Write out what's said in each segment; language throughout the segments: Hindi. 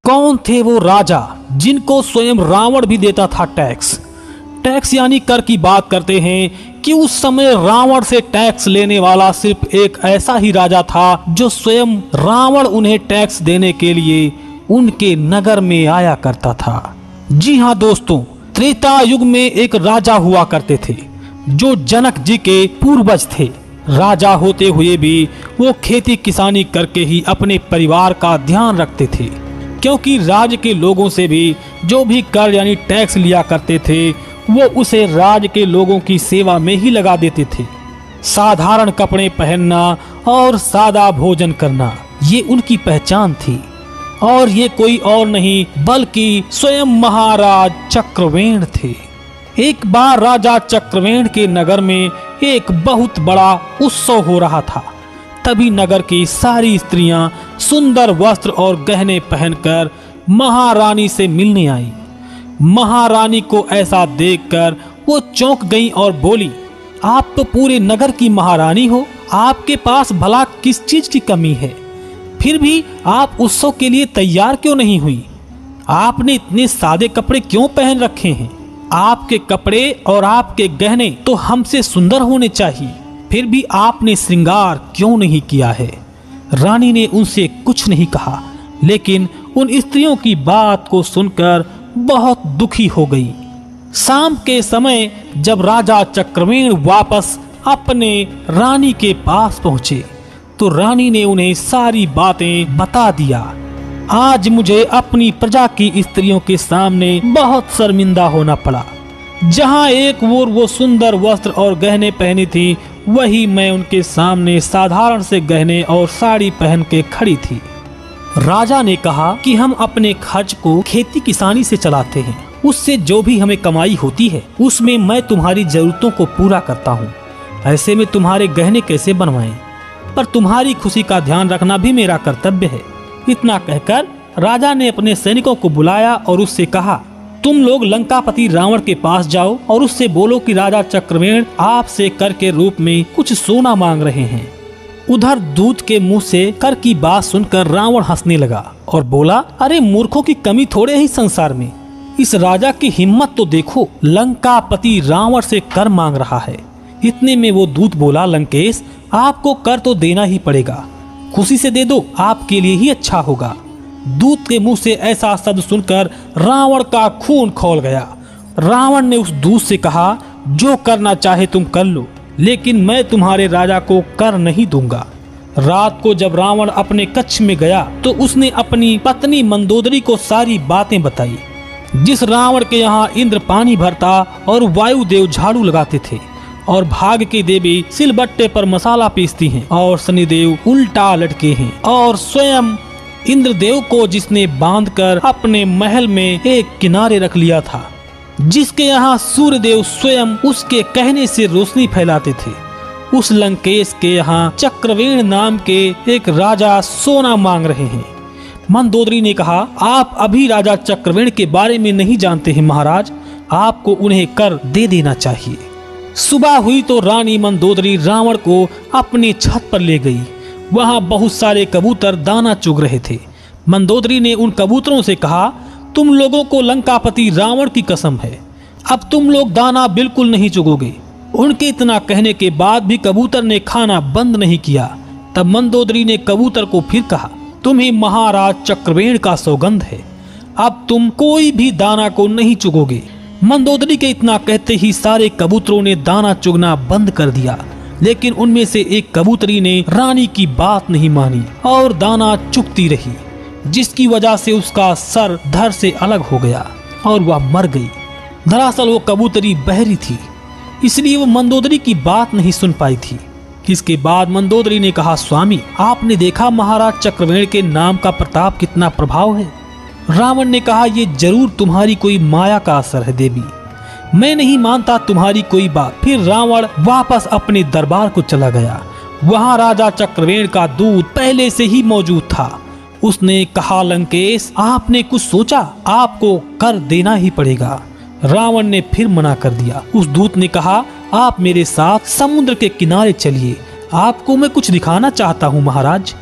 कौन थे वो राजा जिनको स्वयं रावण भी देता था टैक्स। टैक्स यानी कर की बात करते हैं कि उस समय रावण से टैक्स लेने वाला सिर्फ एक ऐसा ही राजा था जो स्वयं रावण उन्हें टैक्स देने के लिए उनके नगर में आया करता था। जी हाँ दोस्तों, त्रेता युग में एक राजा हुआ करते थे जो जनक जी के पूर्वज थे। राजा होते हुए भी वो खेती किसानी करके ही अपने परिवार का ध्यान रखते थे, क्योंकि राज्य के लोगों से भी जो भी कर यानी टैक्स लिया करते थे वो उसे राज्य के लोगों की सेवा में ही लगा देते थे। साधारण कपड़े पहनना और सादा भोजन करना ये उनकी पहचान थी, और ये कोई और नहीं बल्कि स्वयं महाराज चक्रवेण थे। एक बार राजा चक्रवेण के नगर में एक बहुत बड़ा उत्सव हो रहा था। तभी नगर की सारी स्त्रियां सुंदर वस्त्र और गहने पहनकर महारानी से मिलने आई। महारानी को ऐसा देखकर वो चौंक गईं और बोली, आप तो पूरे नगर की महारानी हो, आपके पास भला किस चीज की कमी है? फिर भी आप उत्सव के लिए तैयार क्यों नहीं हुई? आपने इतने सादे कपड़े क्यों पहन रखे हैं? आपके कपड़े और आपके गहने तो हमसे सुंदर होने चाहिए, फिर भी आपने श्रृंगार क्यों नहीं किया है? रानी ने उनसे कुछ नहीं कहा, लेकिन उन स्त्रियों की बात को सुनकर बहुत दुखी हो गई। शाम के समय जब राजा चक्रवेण वापस अपने रानी के पास पहुंचे तो रानी ने उन्हें सारी बातें बता दिया। आज मुझे अपनी प्रजा की स्त्रियों के सामने बहुत शर्मिंदा होना पड़ा। जहां एक ओर वो सुंदर वस्त्र और गहने पहनी थी, वही मैं उनके सामने साधारण से गहने और साड़ी पहन के खड़ी थी। राजा ने कहा कि हम अपने खर्च को खेती किसानी से चलाते हैं, उससे जो भी हमें कमाई होती है उसमें मैं तुम्हारी जरूरतों को पूरा करता हूँ। ऐसे में तुम्हारे गहने कैसे बनवाएं? पर तुम्हारी खुशी का ध्यान रखना भी मेरा कर्तव्य है। इतना कहकर राजा ने अपने सैनिकों को बुलाया और उससे कहा, तुम लोग लंकापति रावण के पास जाओ और उससे बोलो कि राजा चक्रवेण आपसे कर के रूप में कुछ सोना मांग रहे हैं। उधर दूत के मुंह से कर की बात सुनकर रावण हंसने लगा और बोला, अरे मूर्खों की कमी थोड़े ही संसार में। इस राजा की हिम्मत तो देखो, लंकापति रावण से कर मांग रहा है। इतने में वो दूत बोला, लंकेश आपको कर तो देना ही पड़ेगा, खुशी से दे दो, आपके लिए ही अच्छा होगा। दूत के मुंह से ऐसा शब्द सुनकर रावण का खून खौल गया। रावण ने उस दूत से कहा, जो करना चाहे तुम कर लो, लेकिन मैं तुम्हारे राजा को कर नहीं दूंगा। रात को जब रावण अपने कक्ष में गया तो उसने अपनी पत्नी मंदोदरी को सारी बातें बताई। जिस रावण के यहाँ इंद्र पानी भरता और वायुदेव झाड़ू लगाते थे, और भाग की देवी सिलबट्टे पर मसाला पीसती हैं, और शनिदेव उल्टा लटके हैं, और स्वयं इंद्रदेव को जिसने बांधकर अपने महल में एक किनारे रख लिया था, जिसके यहाँ सूर्यदेव स्वयं उसके कहने से रोशनी फैलाते थे, उस लंकेश के यहाँ चक्रवेण नाम के एक राजा सोना मांग रहे हैं। मंदोदरी ने कहा, आप अभी राजा चक्रवेण के बारे में नहीं जानते हैं महाराज, आपको उन्हें कर दे देना चाहिए। सुबह हुई तो रानी मंदोदरी रावण को अपनी छत पर ले गई। वहां बहुत सारे कबूतर दाना चुग रहे थे। मंदोदरी ने उन कबूतरों से कहा, तुम लोगों को लंकापति रावण की कसम है, अब तुम लोग दाना बिल्कुल नहीं चुगोगे। उनके इतना कहने के बाद भी कबूतर ने खाना बंद नहीं किया। तब मंदोदरी ने कबूतर को फिर कहा, तुम्हें महाराज चक्रवेण का सौगंध है, अब तुम कोई भी दाना को नहीं चुगोगे। मंदोदरी के इतना कहते ही सारे कबूतरों ने दाना चुगना बंद कर दिया, लेकिन उनमें से एक कबूतरी ने रानी की बात नहीं मानी और दाना चुगती रही, जिसकी वजह से उसका सर धड़ से अलग हो गया और वह मर गई। दरअसल वो कबूतरी बहरी थी, इसलिए वो मंदोदरी की बात नहीं सुन पाई थी। इसके बाद मंदोदरी ने कहा, स्वामी आपने देखा महाराज चक्रवेण के नाम का प्रताप कितना प्रभाव है। रावण ने कहा, ये जरूर तुम्हारी कोई माया का असर है देवी, मैं नहीं मानता तुम्हारी कोई बात। फिर रावण वापस अपने दरबार को चला गया। वहां राजा चक्रवेण का दूत पहले से ही मौजूद था। उसने कहा, लंकेश आपने कुछ सोचा, आपको कर देना ही पड़ेगा। रावण ने फिर मना कर दिया। उस दूत ने कहा, आप मेरे साथ समुद्र के किनारे चलिए, आपको मैं कुछ दिखाना चाहता हूँ महाराज।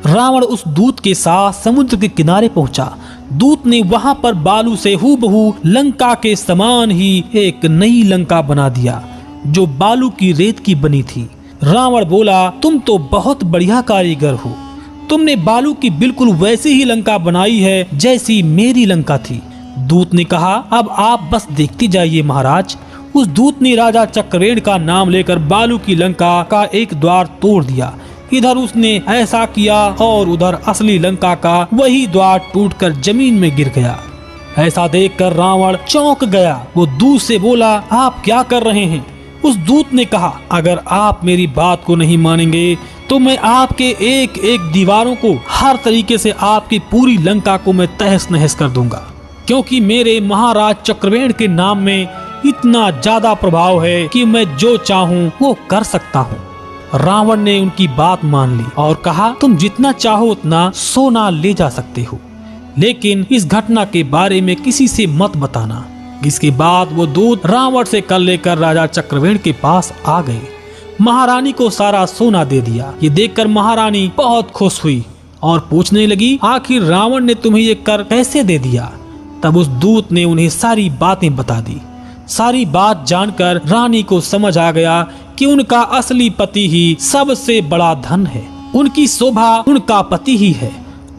रावण उस दूत के साथ समुद्र के किनारे पहुंचा। दूत ने वहां पर बालू से हूबहू लंका के समान ही एक नई लंका बना दिया, जो बालू की रेत की बनी थी। रावण बोला, तुम तो बहुत बढ़िया कारीगर हो, तुमने बालू की बिल्कुल वैसी ही लंका बनाई है जैसी मेरी लंका थी। दूत ने कहा, अब आप बस देखते जाइए महाराज। उस दूत ने राजा चक्रवेण का नाम लेकर बालू की लंका का एक द्वार तोड़ दिया। इधर उसने ऐसा किया और उधर असली लंका का वही द्वार टूटकर जमीन में गिर गया। ऐसा देखकर रावण चौंक गया। वो दूत से बोला, आप क्या कर रहे हैं? उस दूत ने कहा, अगर आप मेरी बात को नहीं मानेंगे तो मैं आपके एक एक दीवारों को, हर तरीके से आपकी पूरी लंका को मैं तहस नहस कर दूंगा, क्योंकि मेरे महाराज चक्रवेण के नाम में इतना ज्यादा प्रभाव है कि मैं जो चाहूँ वो कर सकता हूँ। रावण ने उनकी बात मान ली और कहा, तुम जितना चाहो उतना सोना ले जा सकते हो, लेकिन इस घटना के बारे में किसी से मत बताना। इसके बाद वो दूत रावण से कल लेकर राजा चक्रवेण के पास आ गए। महारानी को सारा सोना दे दिया। ये देखकर महारानी बहुत खुश हुई और पूछने लगी, आखिर रावण ने तुम्हें ये कर कैसे दे दिया? तब उस दूत ने उन्हें सारी बातें बता दी। सारी बात जानकर रानी को समझ आ गया कि उनका असली पति ही सबसे बड़ा धन है। उनकी शोभा उनका पति ही है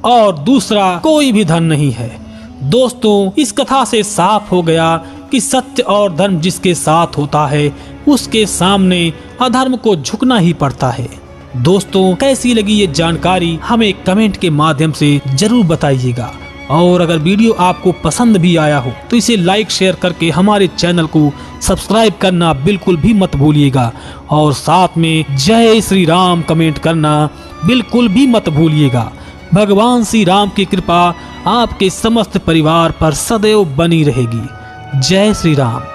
और दूसरा कोई भी धन नहीं है। दोस्तों, इस कथा से साफ हो गया कि सत्य और धर्म जिसके साथ होता है उसके सामने अधर्म को झुकना ही पड़ता है। दोस्तों, कैसी लगी ये जानकारी हमें कमेंट के माध्यम से जरूर बताइएगा, और अगर वीडियो आपको पसंद भी आया हो तो इसे लाइक शेयर करके हमारे चैनल को सब्सक्राइब करना बिल्कुल भी मत भूलिएगा, और साथ में जय श्री राम कमेंट करना बिल्कुल भी मत भूलिएगा। भगवान श्री राम की कृपा आपके समस्त परिवार पर सदैव बनी रहेगी। जय श्री राम।